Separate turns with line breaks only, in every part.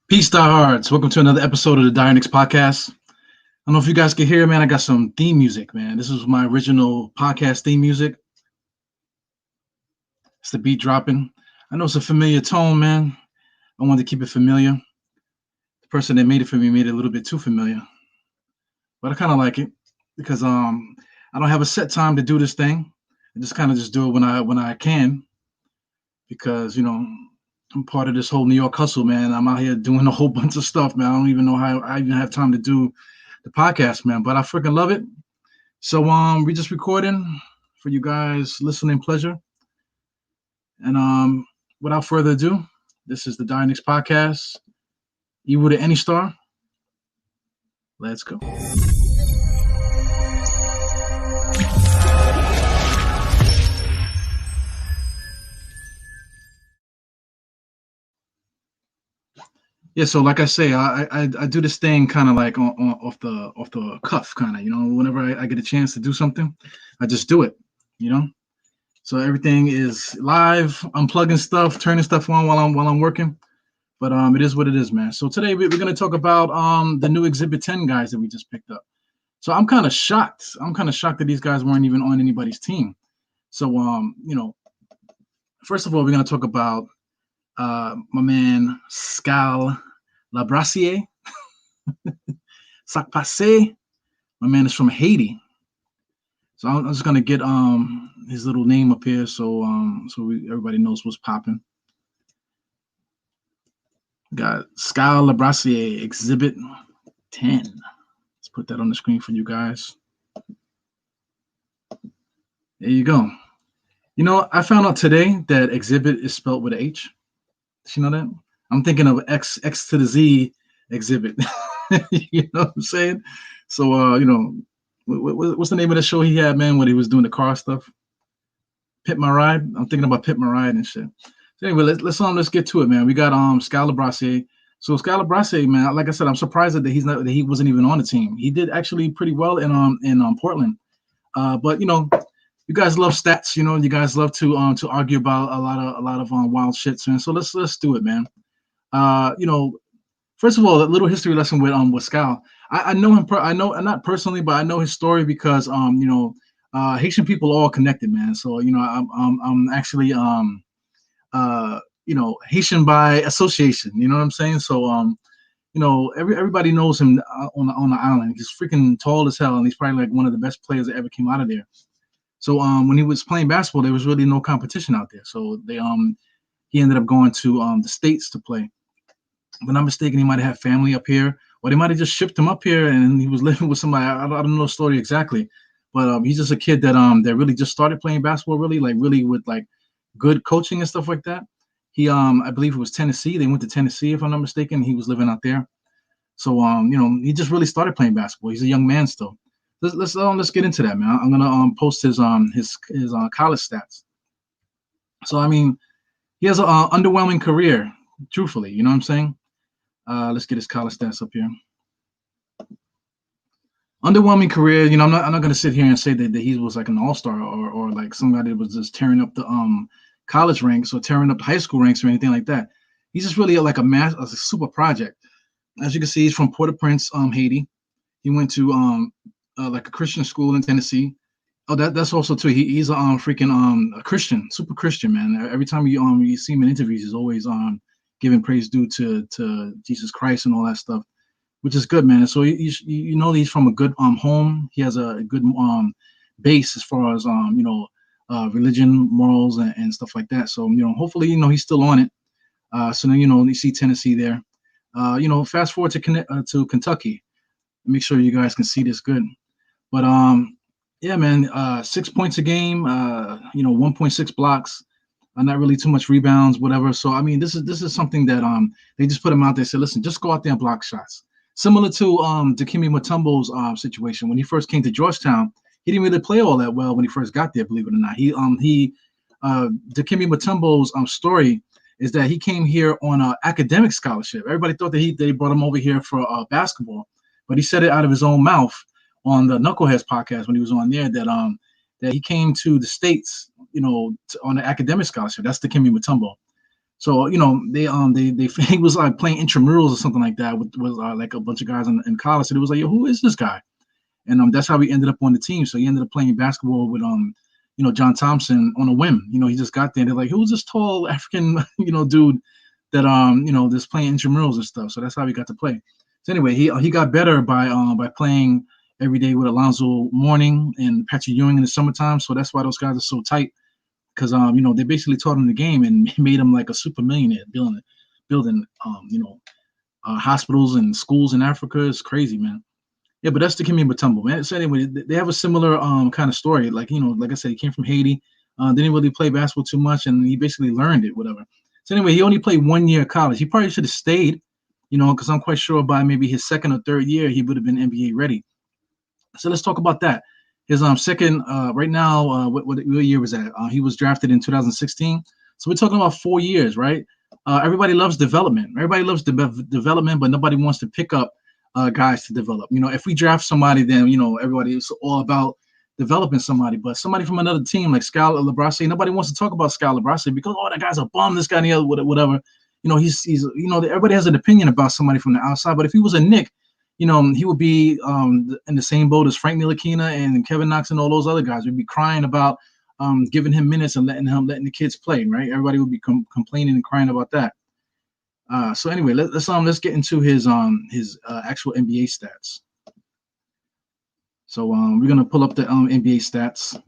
Peace, diehards. Welcome to another episode of the Knicks podcast. I don't know if you guys can hear, man. I got some theme music, man. This is my original podcast theme music. It's the beat dropping. I know it's a familiar tone, man. I wanted to keep it familiar. The person that made it for me made it a little bit too familiar, but I kind of like it because I don't have a set time to do this thing. I just kind of just do it when I can because I'm part of this whole New York hustle, man. I'm out here doing a whole bunch of stuff, man. I don't even know how I even have time to do the podcast, man. But I freaking love it. So we just recording for you guys listening pleasure. And without further ado, this is the Knicks podcast. You would any star. Let's go. Yeah, so like I say, I do this thing kind of like off the cuff, kind of. Whenever I get a chance to do something, I just do it. You know, so everything is live. I'm plugging stuff, turning stuff on while I'm working. But it is what it is, man. So today we're gonna talk about the new Exhibit 10 guys that we just picked up. So I'm kind of shocked. I'm kind of shocked that these guys weren't even on anybody's team. So first of all, we're gonna talk about my man Skal Labissere. Sac passe. My man is from Haiti. So I'm just gonna get his little name up here so everybody knows what's popping. Got Skal Labissere Exhibit 10. Let's put that on the screen for you guys. There you go. I found out today that exhibit is spelled with an H. Did you know that? I'm thinking of X to the Z exhibit. You know what I'm saying? So, what's the name of the show he had, man, when he was doing the car stuff? Pit My Ride. I'm thinking about Pit My Ride and shit. So anyway, let's get to it, man. We got Skal Labissere. So Skal Labissere, man, like I said, I'm surprised that he wasn't even on the team. He did actually pretty well in Portland. But you guys love stats, you guys love to argue about a lot of wild shits, man. So let's do it, man. First of all, a little history lesson with Skal. I know him. I know not personally, but I know his story because Haitian people are all connected, man. So I'm actually Haitian by association. You know what I'm saying? So everybody knows him on the island. He's freaking tall as hell, and he's probably like one of the best players that ever came out of there. So when he was playing basketball, there was really no competition out there. So he ended up going to the States to play. If I'm not mistaken, he might have had family up here, or they might have just shipped him up here and he was living with somebody. I don't know the story exactly, but he's just a kid that really just started playing basketball, really with like good coaching and stuff like that. He I believe it was Tennessee. They went to Tennessee, if I'm not mistaken. He was living out there. So he just really started playing basketball. He's a young man still. Let's get into that, man. I'm gonna post his college stats. So I mean, he has an underwhelming career, truthfully. You know what I'm saying? Let's get his college stats up here. Underwhelming career. I'm not gonna sit here and say that he was like an all-star or like somebody that was just tearing up the college ranks or tearing up the high school ranks or anything like that. He's just really like a super project. As you can see, he's from Port-au-Prince, Haiti. He went to like a Christian school in Tennessee. Oh, that's also too. He's a freaking a Christian, super Christian, man. Every time you see him in interviews, he's always giving praise due to Jesus Christ and all that stuff, which is good, man. So he's from a good home. He has a good base as far as religion, morals, and stuff like that. So hopefully he's still on it. So then you see Tennessee there. Fast forward to Kentucky. Make sure you guys can see this good. But yeah, man, 6 points a game, 1.6 blocks, not really too much rebounds, whatever. So I mean, this is something that they just put him out there and said, listen, just go out there and block shots. Similar to Dikembe Mutombo's situation when he first came to Georgetown. He didn't really play all that well when he first got there, believe it or not. Dikembe Mutombo's story is that he came here on an academic scholarship. Everybody thought that they brought him over here for basketball, but he said it out of his own mouth on the Knuckleheads podcast when he was on there that he came to the States, on an academic scholarship. That's Dikembe Mutombo. So they he was like playing intramurals or something like that with like a bunch of guys in college. And it was like, yo, who is this guy? And that's how he ended up on the team. So he ended up playing basketball with John Thompson on a whim. He just got there. They're like, who's this tall African dude that just playing intramurals and stuff. So that's how he got to play. So anyway, he got better by playing every day with Alonzo Mourning and Patrick Ewing in the summertime. So that's why those guys are so tight, because they basically taught him the game and made him like a super millionaire, building hospitals and schools in Africa. It's crazy, man. Yeah, but that's the Dikembe Mutombo, man. So anyway, they have a similar kind of story. Like like I said, he came from Haiti, didn't really play basketball too much, and he basically learned it, whatever. So anyway, he only played 1 year of college. He probably should have stayed, because I'm quite sure by maybe his second or third year he would have been NBA ready. So let's talk about that. His second right now, what year was that? He was drafted in 2016. So we're talking about 4 years, right? Everybody loves development. Everybody loves development, but nobody wants to pick up guys to develop. If we draft somebody, then everybody is all about developing somebody. But somebody from another team like Skal Labissere, nobody wants to talk about Skal Labissere because that guy's a bum. This guy and the other, whatever. He's everybody has an opinion about somebody from the outside. But if he was a Knick, he would be in the same boat as Frank Ntilikina and Kevin Knox and all those other guys. We'd be crying about giving him minutes and letting the kids play, right? Everybody would be complaining and crying about that. So anyway, let's get into his actual NBA stats. So we're gonna pull up the NBA stats.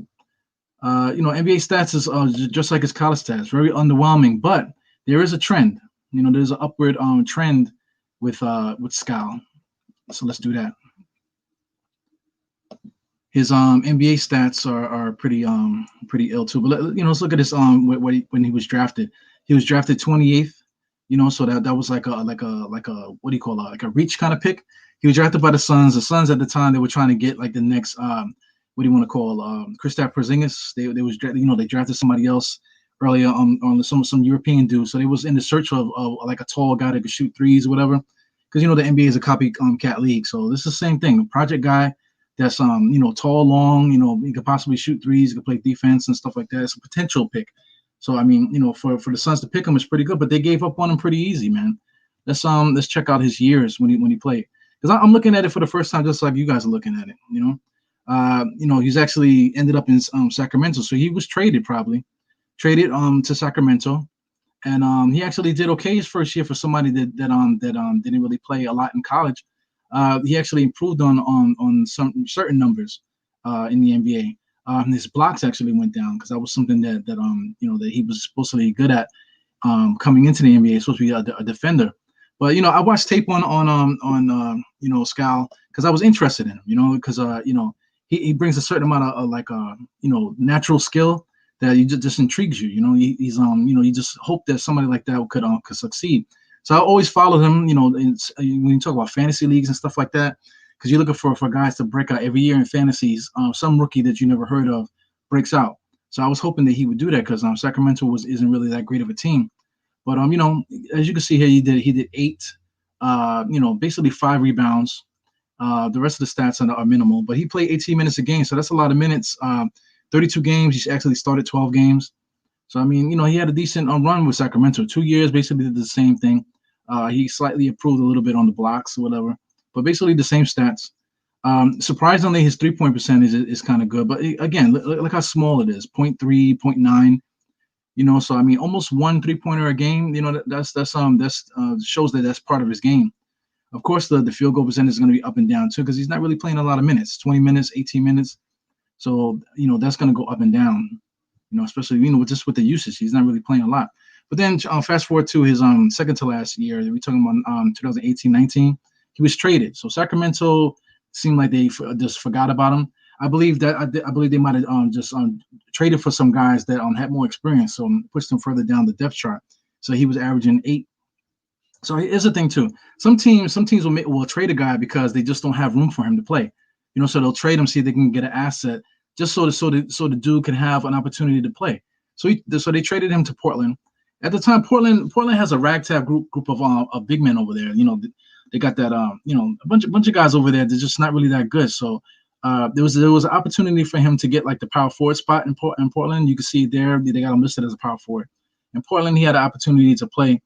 NBA stats is just like his college stats, very underwhelming, but there is a trend. There's an upward trend with Skal. So let's do that. His NBA stats are pretty ill too. But let's look at this when he was drafted. He was drafted 28th. So that was like a what do you call it, like a reach kind of pick. He was drafted by the Suns. The Suns at the time, they were trying to get like the next what do you want to call Kristaps Porzingis. They drafted somebody else earlier on some European dude. So they was in the search of like a tall guy that could shoot threes or whatever. Because the NBA is a copycat league. So this is the same thing. A project guy that's tall, long, he could possibly shoot threes, he could play defense and stuff like that. It's a potential pick. So I mean, for the Suns to pick him is pretty good, but they gave up on him pretty easy, man. Let's check out his years when he played. Because I'm looking at it for the first time, just like you guys are looking at it. He's actually ended up in Sacramento, so he was traded to Sacramento, and he actually did okay his first year for somebody that didn't really play a lot in college. He actually improved on some certain numbers in the NBA. His blocks actually went down because that was something that he was supposed to be good at coming into the NBA. Supposed to be a defender. But I watched tape on Skal because I was interested in him. Because he brings a certain amount of natural skill that just intrigues you. He's you just hope that somebody like that could succeed. So I always followed him. When you talk about fantasy leagues and stuff like that, because you're looking for guys to break out every year in fantasies. Some rookie that you never heard of breaks out. So I was hoping that he would do that because Sacramento isn't really that great of a team. But as you can see here, he did 8, basically 5 rebounds. The rest of the stats are minimal, but he played 18 minutes a game, so that's a lot of minutes. 32 games. He actually started 12 games. So I mean, he had a decent run with Sacramento. 2 years, basically did the same thing. He slightly improved a little bit on the blocks or whatever, but basically the same stats. Surprisingly, his 3-point percentage is kind of good, but again, look how small it is, 0.3, 0.9. So I mean, almost 1 3-pointer a game. That's shows that that's part of his game. Of course, the field goal percentage is going to be up and down too because he's not really playing a lot of minutes, 20 minutes, 18 minutes. So that's going to go up and down. Especially just with the usage, he's not really playing a lot. But then fast forward to his second to last year, we're talking about 2018-19. He was traded. So Sacramento seemed like they just forgot about him. I believe they might have just traded for some guys that had more experience, so pushed him further down the depth chart. So he was averaging 8. So here's the thing too. Some teams will trade a guy because they just don't have room for him to play. So they'll trade him, see if they can get an asset just so the dude can have an opportunity to play. So they traded him to Portland. At the time, Portland has a ragtag group of big men over there. They got that a bunch of guys over there. They're just not really that good. So there was an opportunity for him to get like the power forward spot in Portland. You can see there they got him listed as a power forward. In Portland, he had an opportunity to play.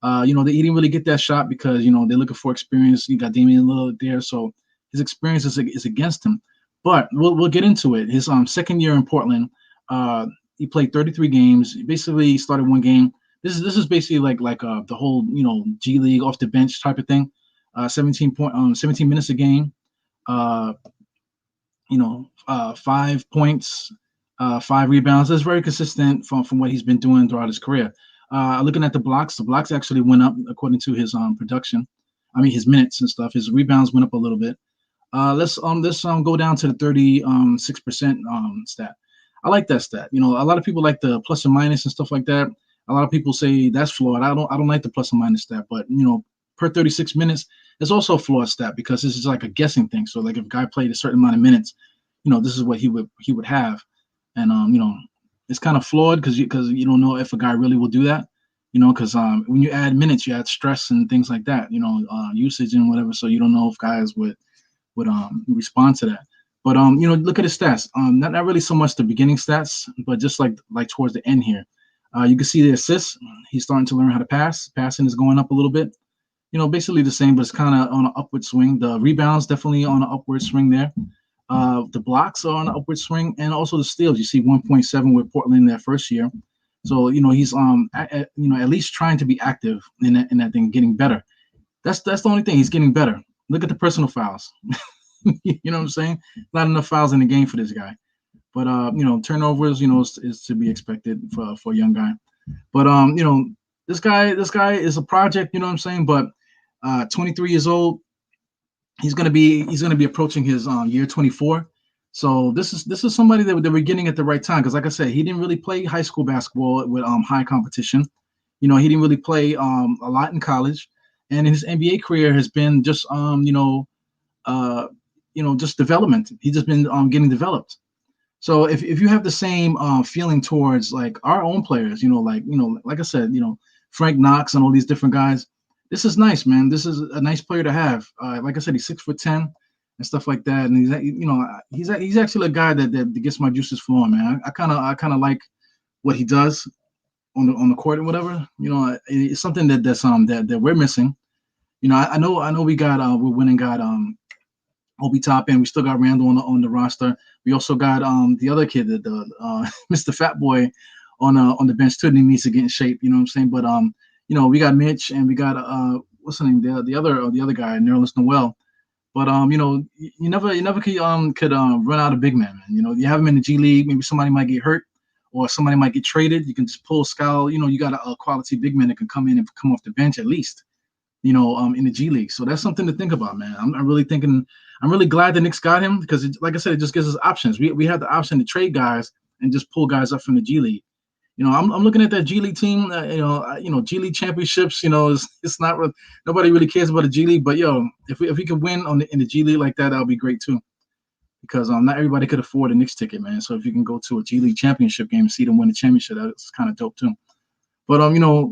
He didn't really get that shot because they're looking for experience. You got Damian Lillard there, so his experience is against him. But we'll get into it. His second year in Portland, he played 33 games. Basically, he started one game. This is basically like the whole G League off the bench type of thing. 17 minutes a game. 5 points, 5 rebounds. That's very consistent from what he's been doing throughout his career. Looking at the blocks actually went up according to his production. I mean his minutes and stuff. His rebounds went up a little bit. Let's go down to the 36% stat. I like that stat. A lot of people like the plus and minus and stuff like that. A lot of people say that's flawed. I don't like the plus and minus stat, but per 36 minutes, it's also a flawed stat because this is like a guessing thing. So like if a guy played a certain amount of minutes, this is what he would have, and it's kind of flawed because you don't know if a guy really will do that, because when you add minutes, you add stress and things like that, usage and whatever. So you don't know if guys would respond to that. But look at his stats. Not really so much the beginning stats, but just like towards the end here, you can see the assists. He's starting to learn how to pass. Passing is going up a little bit. Basically the same, but it's kind of on an upward swing. The rebounds definitely on an upward swing there. The blocks are on an upward swing, and also the steals. You see 1.7 with Portland that first year. So he's at least trying to be active in that thing, getting better. That's the only thing. He's getting better. Look at the personal fouls. You know what I'm saying? Not enough fouls in the game for this guy. But turnovers, is to be expected for a young guy. But this guy is a project. You know what I'm saying? But 23 years old. He's gonna be approaching his year 24. So this is somebody that we're getting at the right time because, like I said, he didn't really play high school basketball with high competition. He didn't really play a lot in college, and his NBA career has been just just development. He's just been getting developed. So if you have the same feeling towards like our own players, like I said, Frank Knox and all these different guys. This is nice, man. This is a nice player to have. Like I said, he's 6'10" and stuff like that, and he's actually a guy that gets my juices flowing, man. I kind of like what he does on the court and whatever. It's something that we're missing. I know we went and got Obi Toppin. We still got Randall on the roster. We also got the other kid, the Mr. Fat Boy, on the bench too. And he needs to get in shape. You know what I'm saying? But we got Mitch and we got what's the name? The other guy, Nerlens Noel. But you never could run out of big man. You have him in the G League. Maybe somebody might get hurt or somebody might get traded. You can just pull Skal. You got a quality big man that can come in and come off the bench at least. In the G League. So that's something to think about, man. I'm really glad the Knicks got him because, like I said, it just gives us options. We have the option to trade guys and just pull guys up from the G League. I'm looking at that G League team. G League championships. It's not nobody really cares about the G League, but if we could win in the G League like that, that'll be great too. Because not everybody could afford a Knicks ticket, man. So if you can go to a G League championship game and see them win the championship, that's kind of dope too. But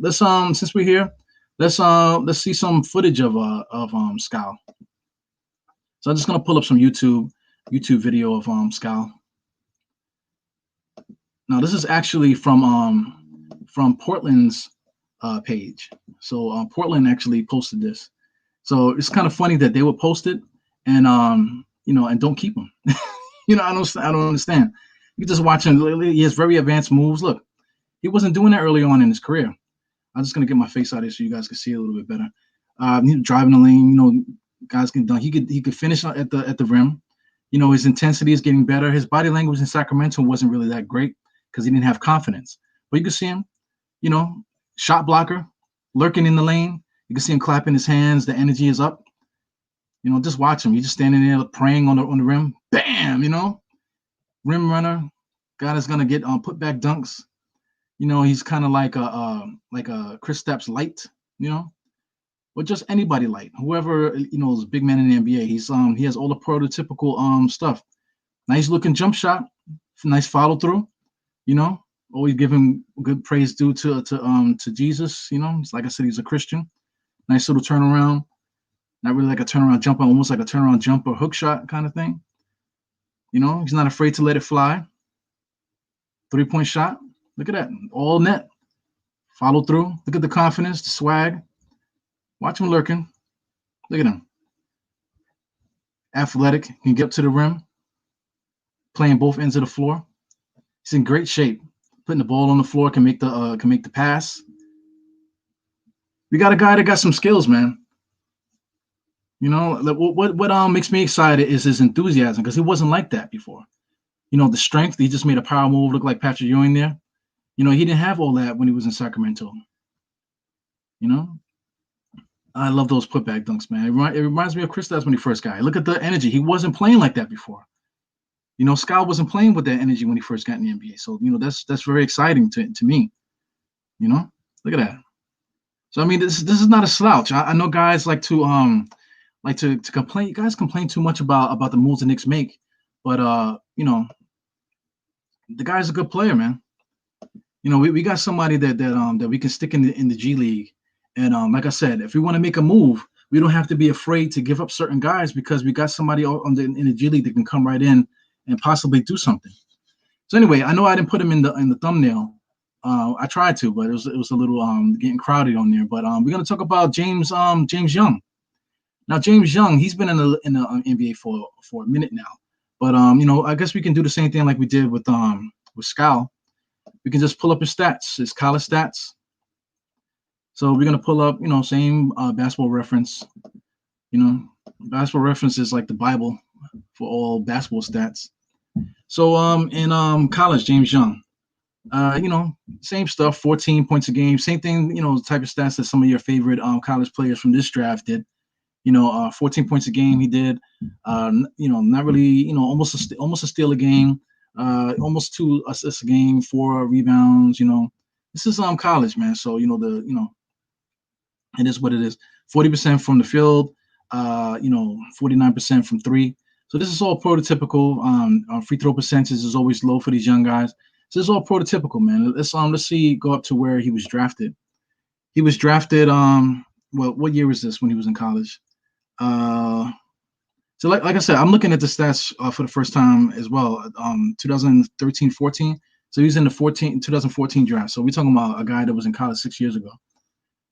let's since we're here, let's see some footage of Skal. So I'm just gonna pull up some YouTube video of Skal. Now this is actually from Portland's page. So Portland actually posted this. So it's kind of funny that they would post it and and don't keep them. I don't understand. You just watch him. He has very advanced moves. Look, he wasn't doing that early on in his career. I'm just gonna get my face out here so you guys can see it a little bit better. Driving the lane, guys can dunk. He could finish at the rim. His intensity is getting better. His body language in Sacramento wasn't really that great because he didn't have confidence. But you can see him, shot blocker, lurking in the lane. You can see him clapping his hands. The energy is up. Just watch him. He's just standing there praying on the rim. Bam, rim runner. Guy is gonna get put back dunks. He's kind of like a Chris Stapps light, or just anybody light. Whoever is a big man in the NBA. He has all the prototypical stuff. Nice looking jump shot, nice follow through. Always give him good praise due to Jesus. Like I said, he's a Christian. Nice little turnaround. Not really like a turnaround jumper, almost like a turnaround jumper hook shot kind of thing. He's not afraid to let it fly. 3-point shot. Look at that. All net. Follow through. Look at the confidence, the swag. Watch him lurking. Look at him. Athletic. Can get up to the rim. Playing both ends of the floor. He's in great shape. Putting the ball on the floor, can make the pass. We got a guy that got some skills, man. Like, what makes me excited is his enthusiasm because he wasn't like that before. The strength. He just made a power move, look like Patrick Ewing there. He didn't have all that when he was in Sacramento. You know, I love those putback dunks, man. It reminds me of Chris when he first got. Look at the energy. He wasn't playing like that before. Skal wasn't playing with that energy when he first got in the NBA. So that's very exciting to me. Look at that. So I mean, this is not a slouch. I know guys like to complain. You guys complain too much about the moves the Knicks make, but the guy's a good player, man. We got somebody that we can stick in the G League, and like I said, if we want to make a move, we don't have to be afraid to give up certain guys because we got somebody in the G League that can come right in and possibly do something. So anyway, I know I didn't put him in the thumbnail. I tried to, but it was a little getting crowded on there. But we're gonna talk about James Young. Now James Young, he's been in the NBA for a minute now. But I guess we can do the same thing like we did with Skal. We can just pull up his stats, his college stats. So we're gonna pull up, same basketball reference. Basketball reference is like the Bible for all basketball stats. So in college, James Young, same stuff, 14 points a game, same thing, type of stats that some of your favorite college players from this draft did. 14 points a game he did. Not really, almost a steal a game, almost 2 assists a game, 4 rebounds. This is college, man. So it is what it is. 40% from the field, 49% from three. So this is all prototypical. Free throw percentage is always low for these young guys. So this is all prototypical, man. Let's see, go up to where he was drafted. He was drafted. What year was this when he was in college? So like I said, I'm looking at the stats for the first time as well. 2013-14. So he was in the 2014 draft. So we're talking about a guy that was in college 6 years ago.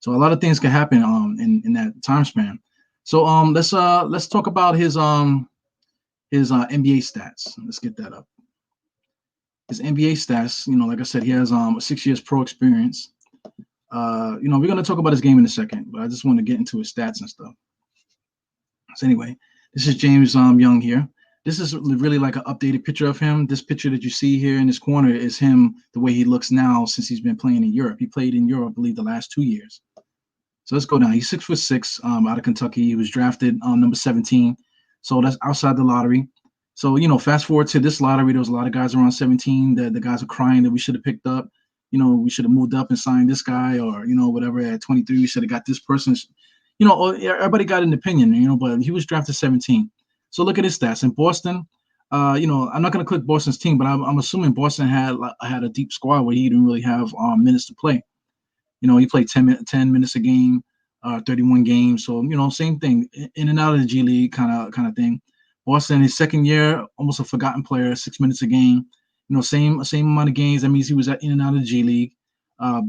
So a lot of things can happen in that time span. So let's talk about his NBA stats. Let's get that up. His NBA stats, like I said, he has 6 years pro experience. We're gonna talk about his game in a second, but I just want to get into his stats and stuff. So anyway, this is James Young here. This is really like an updated picture of him. This picture that you see here in this corner is him the way he looks now since he's been playing in Europe. He played in Europe, I believe, the last 2 years. So let's go down. He's 6'6", out of Kentucky. He was drafted number 17. So that's outside the lottery. So, fast forward to this lottery, there was a lot of guys around 17 that the guys are crying that we should have picked up. We should have moved up and signed this guy or, whatever. At 23, we should have got this person. Everybody got an opinion, but he was drafted 17. So look at his stats. In Boston, I'm not going to click Boston's team, but I'm assuming Boston had a deep squad where he didn't really have minutes to play. He played 10 minutes a game, 31 games. So, same thing, in and out of the G League kind of thing. Boston, his second year, almost a forgotten player, 6 minutes a game. Same amount of games. That means he was in and out of the G League,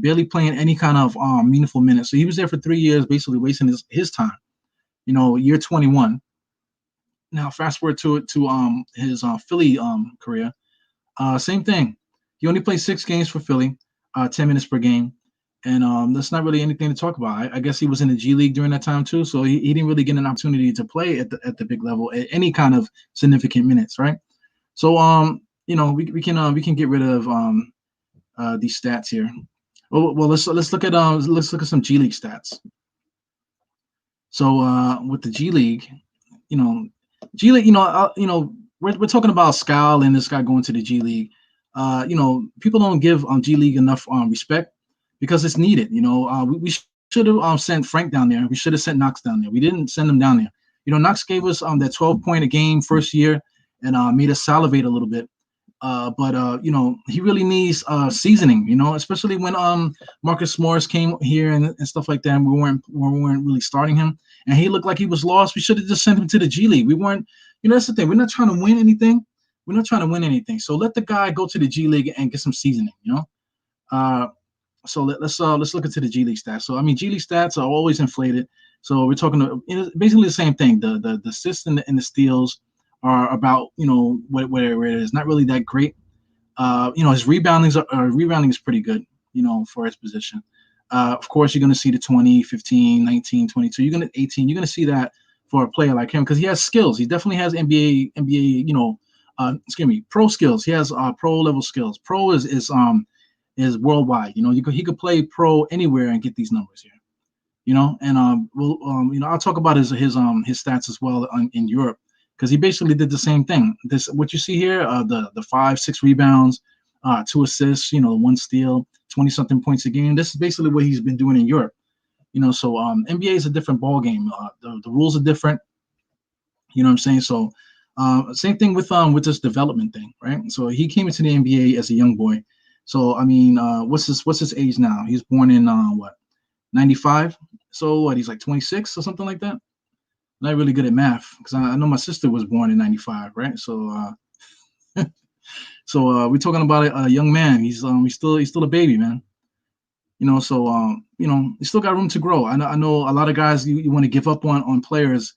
barely playing any kind of meaningful minutes. So he was there for 3 years, basically wasting his time. Year 21. Now fast forward to his Philly career. Same thing. He only played 6 games for Philly, 10 minutes per game. And that's not really anything to talk about. I guess he was in the G League during that time too, so he didn't really get an opportunity to play at the big level at any kind of significant minutes, right? So we can get rid of these stats here. Well, let's look at some G League stats. So with the G League, G League, we're talking about Skal and this guy going to the G League. People don't give G League enough respect because it's needed. We should have sent Frank down there. We should have sent Knox down there. We didn't send him down there. Knox gave us that 12-point a game first year and made us salivate a little bit. But he really needs seasoning, especially when Marcus Morris came here and stuff like that. And we weren't really starting him, and he looked like he was lost. We should have just sent him to the G League. We weren't, that's the thing. We're not trying to win anything. So let the guy go to the G League and get some seasoning, So let's look into the G League stats. So I mean, G League stats are always inflated. So we're talking basically the same thing. The assists and the steals are about where it is not really that great. His rebounding is pretty good, for his position. Of course, you're going to see the 20, 15, 19, 22. You're going to 18. You're going to see that for a player like him because he has skills. He definitely has NBA, pro skills. He has pro level skills. Pro is worldwide. He could play pro anywhere and get these numbers here. And I'll talk about his stats as well in Europe because he basically did the same thing. This what you see here, the 5-6 rebounds, 2 assists, 1 steal, 20 something points a game. This is basically what he's been doing in Europe. So NBA is a different ball game. The rules are different. You know what I'm saying? So same thing with this development thing, right? So he came into the NBA as a young boy. So I mean, what's his age now? He's born in 95. So what? He's like 26 or something like that. Not really good at math because I know my sister was born in 95, right? So we're talking about a young man. He's still a baby, man. So you still got room to grow. I know a lot of guys you want to give up on players,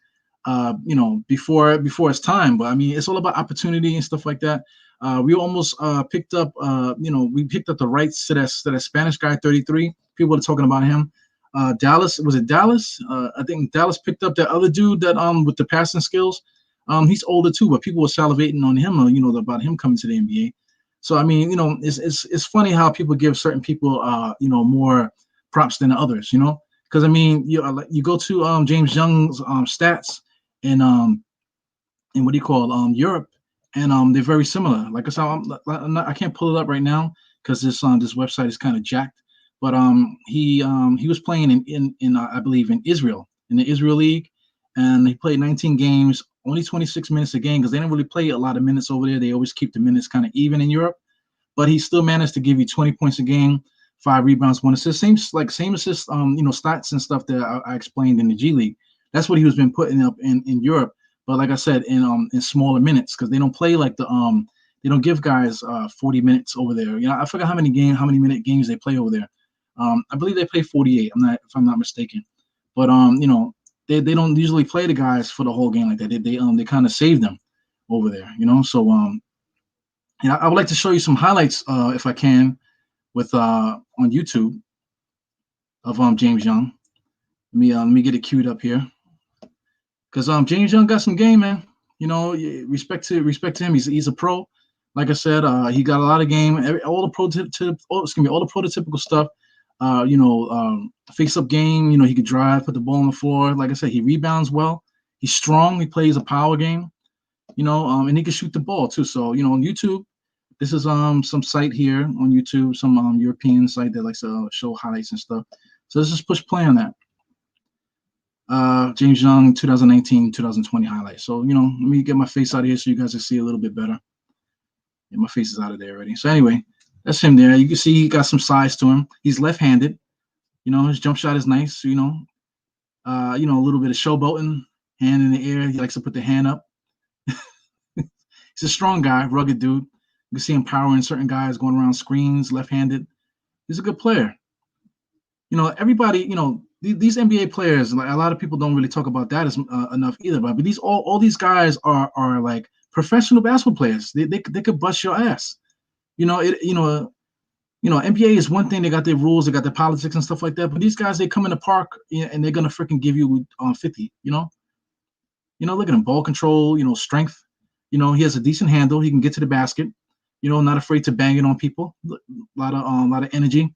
before it's time. But I mean, it's all about opportunity and stuff like that. We almost picked up the rights to that Spanish guy, 33. People are talking about him. Dallas, was it Dallas? I think Dallas picked up that other dude that with the passing skills. He's older too, but people were salivating on him, about him coming to the NBA. So I mean, it's funny how people give certain people more props than others, because I mean, you go to James Young's stats in what do you call Europe, and they're very similar. Like I said, I can't pull it up right now because this website is kind of jacked. But he was playing in I believe in Israel, in the Israel League, and he played 19 games, only 26 minutes a game because they didn't really play a lot of minutes over there. They always keep the minutes kind of even in Europe, but he still managed to give you 20 points a game, 5 rebounds, 1 assist, same assist, stats and stuff that I explained in the G League. That's what he was been putting up in Europe. But like I said, in smaller minutes because they don't play like they don't give guys 40 minutes over there. I forgot how many minute games they play over there. I believe they play 48. If I'm not mistaken, but they don't usually play the guys for the whole game like that. They kind of save them over there, So I would like to show you some highlights if I can with on YouTube of James Young. Let me get it queued up here because James Young got some game, man. Respect to him. He's a pro. Like I said, he got a lot of game. All the prototypical stuff. Face up game. He could drive, put the ball on the floor. Like I said, he rebounds well. He's strong. He plays a power game. And he can shoot the ball too. So on YouTube, this is some site here on YouTube, some European site that likes to show highlights and stuff. So let's just push play on that. James Young 2019-2020 highlights. So let me get my face out of here so you guys can see a little bit better. Yeah, my face is out of there already. So anyway, that's him there. You can see he got some size to him. He's left-handed. His jump shot is nice. A little bit of showboating, hand in the air. He likes to put the hand up. He's a strong guy, rugged dude. You can see him powering certain guys, going around screens, left-handed. He's a good player. Everybody, these NBA players, like a lot of people don't really talk about that as enough either. But these all these guys are like professional basketball players. They could bust your ass. NBA is one thing. They got their rules, they got their politics and stuff like that. But these guys, they come in the park and they're gonna freaking give you 50. Look at him, ball control, strength. He has a decent handle. He can get to the basket. Not afraid to bang it on people. A lot of energy.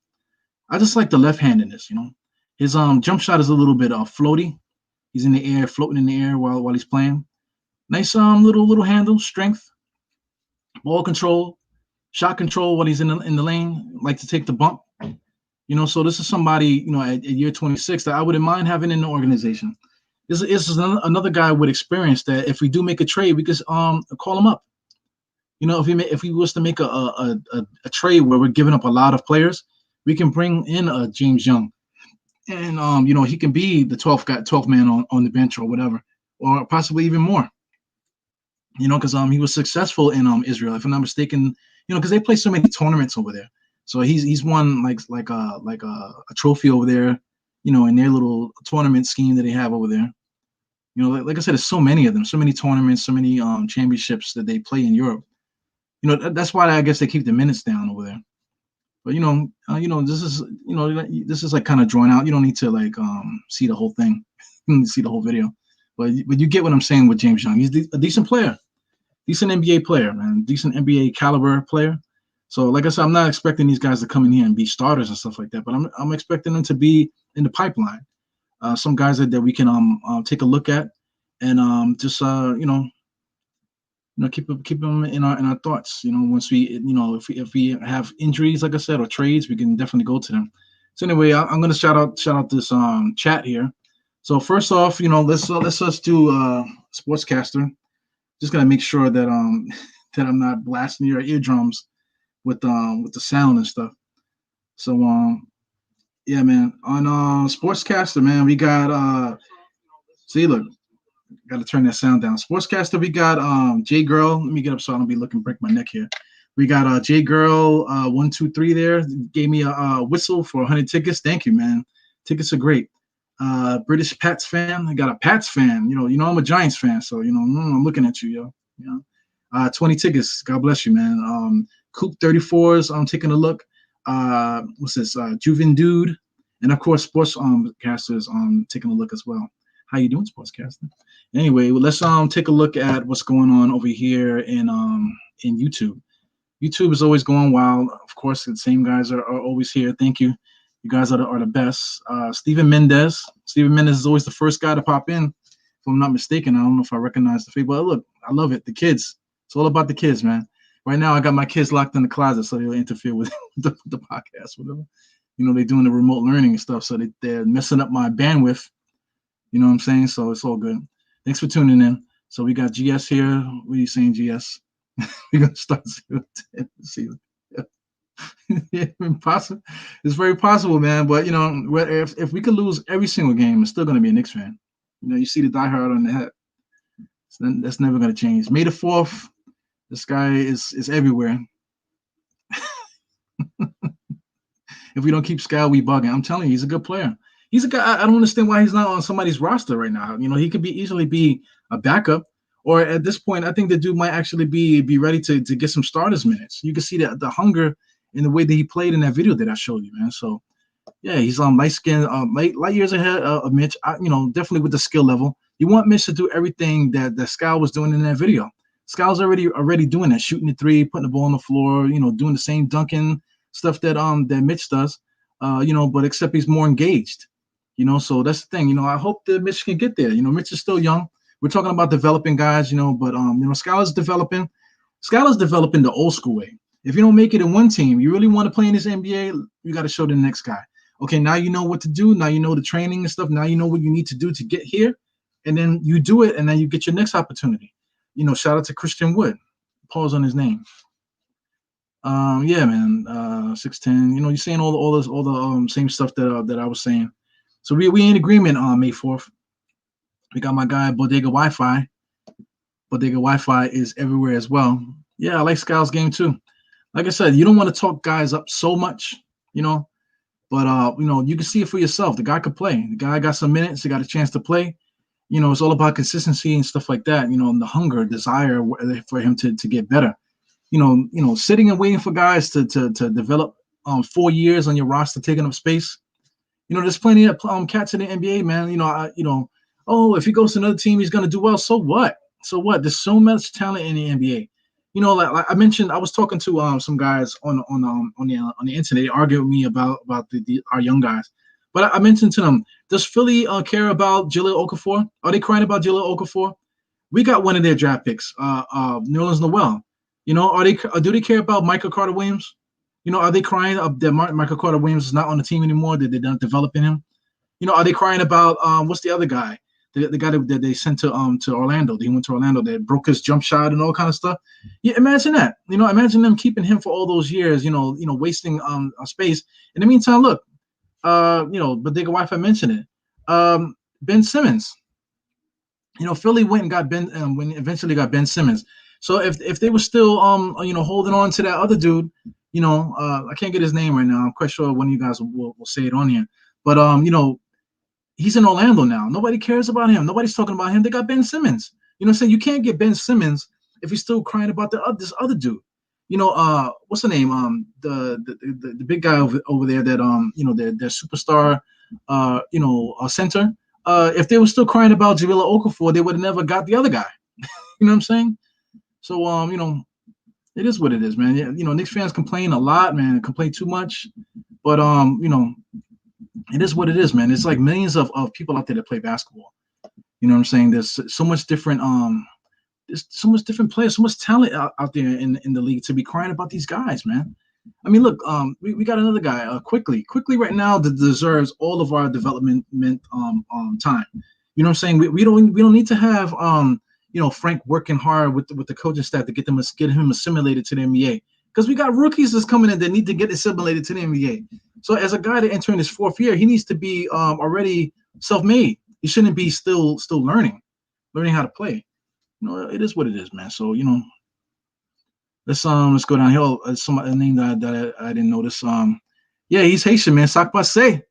I just like the left-handedness. His jump shot is a little bit floaty. He's in the air, floating in the air while he's playing. Nice little handle, strength, ball control, shot control when he's in the lane. Like to take the bump. So this is somebody at year 26 that I wouldn't mind having in the organization. This is another guy with experience that if we do make a trade, we could call him up. If we was to make a trade where we're giving up a lot of players, we can bring in James Young, and he can be the 12th man on the bench or whatever, or possibly even more. Because he was successful in Israel, if I'm not mistaken. Because they play so many tournaments over there. So he's won like a trophy over there, in their little tournament scheme that they have over there. Like I said, there's so many of them, so many tournaments, so many championships that they play in Europe. That's why I guess they keep the minutes down over there. But this is like kind of drawn out. You don't need to like see the whole thing, you need to see the whole video. But you get what I'm saying with James Young. He's a decent player, decent NBA player, man, decent NBA caliber player. So like I said, I'm not expecting these guys to come in here and be starters and stuff like that. But I'm expecting them to be in the pipeline. Some guys that we can take a look at and just keep them in our thoughts. Once we if we have injuries, like I said, or trades, we can definitely go to them. So anyway, I'm gonna shout out this chat here. So first off, let's do sportscaster. Just gotta make sure that that I'm not blasting your eardrums with the sound and stuff. So yeah, man, on sportscaster, man, we got see, look, got to turn that sound down. Sportscaster, we got J Girl. Let me get up so I don't be looking break my neck here. We got J Girl 123 there. Gave me a whistle for 100 tickets. Thank you, man. Tickets are great. British Pats fan. I got a Pats fan. I'm a Giants fan, so I'm looking at you, yo. 20 tickets. God bless you, man. Coop 34s. I'm taking a look. What's this? Juvin Dude, and of course, sports casters. Taking a look as well. How you doing, sportscaster? Anyway, well, let's take a look at what's going on over here in YouTube. YouTube is always going wild. Of course, the same guys are always here. Thank you. You guys are the best. Steven Mendez. Steven Mendez is always the first guy to pop in. If I'm not mistaken, I don't know if I recognize the face, but look, I love it. The kids. It's all about the kids, man. Right now, I got my kids locked in the closet, so they'll interfere with the podcast, whatever. They're doing the remote learning and stuff, so they're messing up my bandwidth. You know what I'm saying? So it's all good. Thanks for tuning in. So we got GS here. What are you saying, GS? We're gonna start 0-10. See. Yeah, possible. It's very possible, man. But if we could lose every single game, it's still gonna be a Knicks fan. You see the diehard on the head. That's never gonna change. May the 4th. This guy is everywhere. If we don't keep Skal, we bugging. I'm telling you, he's a good player. He's a guy. I don't understand why he's not on somebody's roster right now. He could easily be a backup, or at this point, I think the dude might actually be ready to get some starters minutes. You can see the hunger in the way that he played in that video that I showed you, man. So yeah, he's light skin, light years ahead of Mitch. Definitely with the skill level. You want Mitch to do everything that Skal was doing in that video. Skal's already doing that, shooting the three, putting the ball on the floor, doing the same dunking stuff that Mitch does, but except he's more engaged. So that's the thing. I hope that Mitch can get there. Mitch is still young. We're talking about developing guys, but Skal is developing. Skal is developing the old school way. If you don't make it in one team, you really want to play in this NBA, you got to show the next guy. Okay, now you know what to do. Now you know the training and stuff. Now you know what you need to do to get here, and then you do it, and then you get your next opportunity. Shout out to Christian Wood. Pause on his name. Yeah, man. 6'10". You're saying all the same stuff that I was saying. So we in agreement on May 4th. We got my guy Bodega Wi-Fi. Bodega Wi-Fi is everywhere as well. Yeah, I like Skal's game too. Like I said, you don't want to talk guys up so much, but you can see it for yourself. The guy could play. The guy got some minutes. He got a chance to play. It's all about consistency and stuff like that. And the hunger, desire for him to get better. Sitting and waiting for guys to develop 4 years on your roster, taking up space. There's plenty of cats in the NBA, man. If he goes to another team, he's gonna do well. So what? There's so much talent in the NBA. Like I mentioned, I was talking to some guys on the internet. They argued with me about our young guys. But I mentioned to them, does Philly care about Jahlil Okafor? Are they crying about Jahlil Okafor? We got one of their draft picks, Nerlens Noel. Do they care about Michael Carter Williams? Are they crying that Michael Carter Williams is not on the team anymore, that they're not developing him? Are they crying about what's the other guy? The guy that they sent to Orlando. He went to Orlando, that broke his jump shot and all kind of stuff. Yeah, imagine that. Imagine them keeping him for all those years, wasting space. In the meantime, look, but Digga Wi-Fi mentioned it. Ben Simmons. Philly went and got when eventually got Ben Simmons. So if they were still holding on to that other dude, I can't get his name right now. I'm quite sure one of you guys will say it on here. But he's in Orlando now. Nobody cares about him. Nobody's talking about him. They got Ben Simmons. You know what I'm saying? You can't get Ben Simmons if he's still crying about this other dude. What's the name? The big guy over there that their superstar center. If they were still crying about Jabril Okafor, they would have never got the other guy. You know what I'm saying? So it is what it is, man. Yeah, Knicks fans complain a lot, man. Complain too much. But it is what it is, man. It's like millions of people out there that play basketball. You know what I'm saying? There's so much different there's so much different players, so much talent out there in the league to be crying about these guys, man. I mean, look, we got another guy, quickly right now that deserves all of our development time. You know what I'm saying? We don't need to have Frank working hard with the coaching staff to get him assimilated to the NBA, because we got rookies that's coming in that need to get assimilated to the NBA. So as a guy that entering his fourth year, he needs to be already self-made. He shouldn't be still learning how to play. It is what it is, man. So let's go down here. A name that I didn't notice. Yeah, he's Haitian, man. Sak Passe.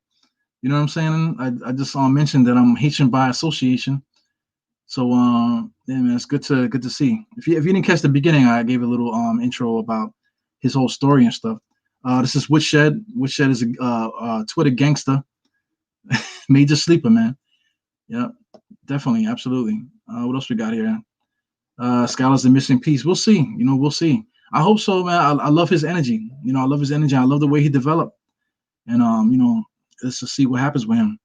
You know what I'm saying? I just mentioned that I'm Haitian by association. So yeah, man, it's good to see. If you didn't catch the beginning, I gave a little intro about his whole story and stuff. This is Woodshed. Woodshed is a Twitter gangster, major sleeper, man. Yeah, definitely, absolutely. What else we got here? Skal is the missing piece. We'll see. We'll see. I hope so, man. I love his energy. I love his energy. I love the way he developed. And let's just see what happens with him.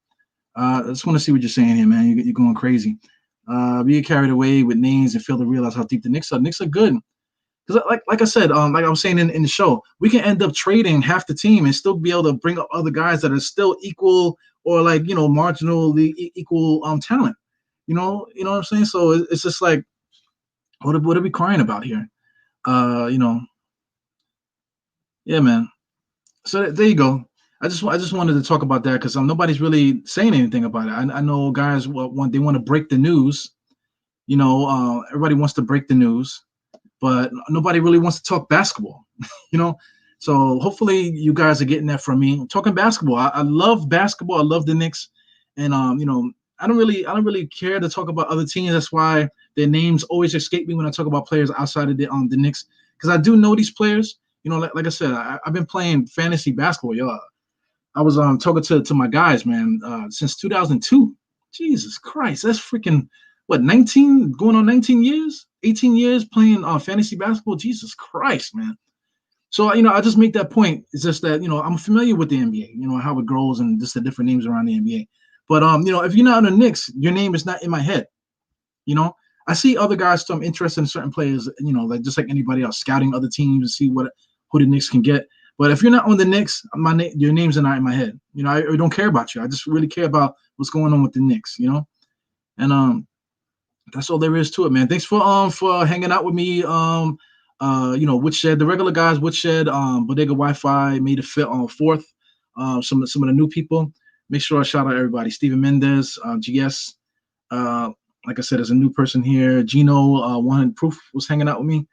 I just want to see what you're saying here, man. You're going crazy. We get carried away with names and fail to realize how deep the Knicks are. Knicks are good. Because like I said, like I was saying in the show, we can end up trading half the team and still be able to bring up other guys that are still equal or marginally equal talent. You know what I'm saying? So it's just like, what are we crying about here? Yeah, man. So there you go. I just wanted to talk about that because nobody's really saying anything about it. I know guys they want to break the news. Everybody wants to break the news, but nobody really wants to talk basketball. So hopefully you guys are getting that from me. I'm talking basketball. I love basketball. I love the Knicks, and I don't really care to talk about other teams. That's why their names always escape me when I talk about players outside of the Knicks, because I do know these players. Like I said, I've been playing fantasy basketball, y'all. I was talking to my guys, man, since 2002. Jesus Christ, that's freaking what, 19 going on 19 years, 18 years playing fantasy basketball. Jesus Christ, man. So I just make that point. It's just that I'm familiar with the NBA, how it grows and just the different names around the NBA. But if you're not in the Knicks, your name is not in my head. I see other guys, so I'm interested in certain players, like just like anybody else, scouting other teams to see who the Knicks can get. But if you're not on the Knicks, your names are not in my head. I don't care about you. I just really care about what's going on with the Knicks, and that's all there is to it, man. Thanks for hanging out with me. Woodshed, the regular guys, Woodshed, Bodega Wi-Fi made it fit on fourth. Some of the new people. Make sure I shout out everybody. Steven Mendez, GS. Like I said, there's a new person here. Gino, 100 Proof was hanging out with me.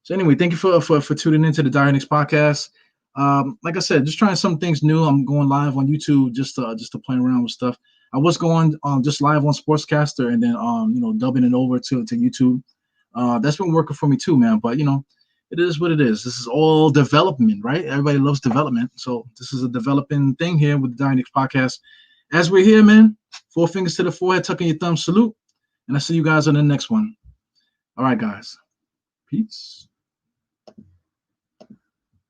So anyway, thank you for tuning into the Dire Knicks podcast. Like I said, just trying some things new. I'm going live on YouTube just to play around with stuff. I was going just live on Sportscaster and then dubbing it over to YouTube. That's been working for me too, man. But it is what it is. This is all development, right? Everybody loves development. So this is a developing thing here with the Dire Knicks podcast. As we're here, man, 4 fingers to the forehead, tucking your thumb, salute. And I'll see you guys on the next one. All right, guys. Peace.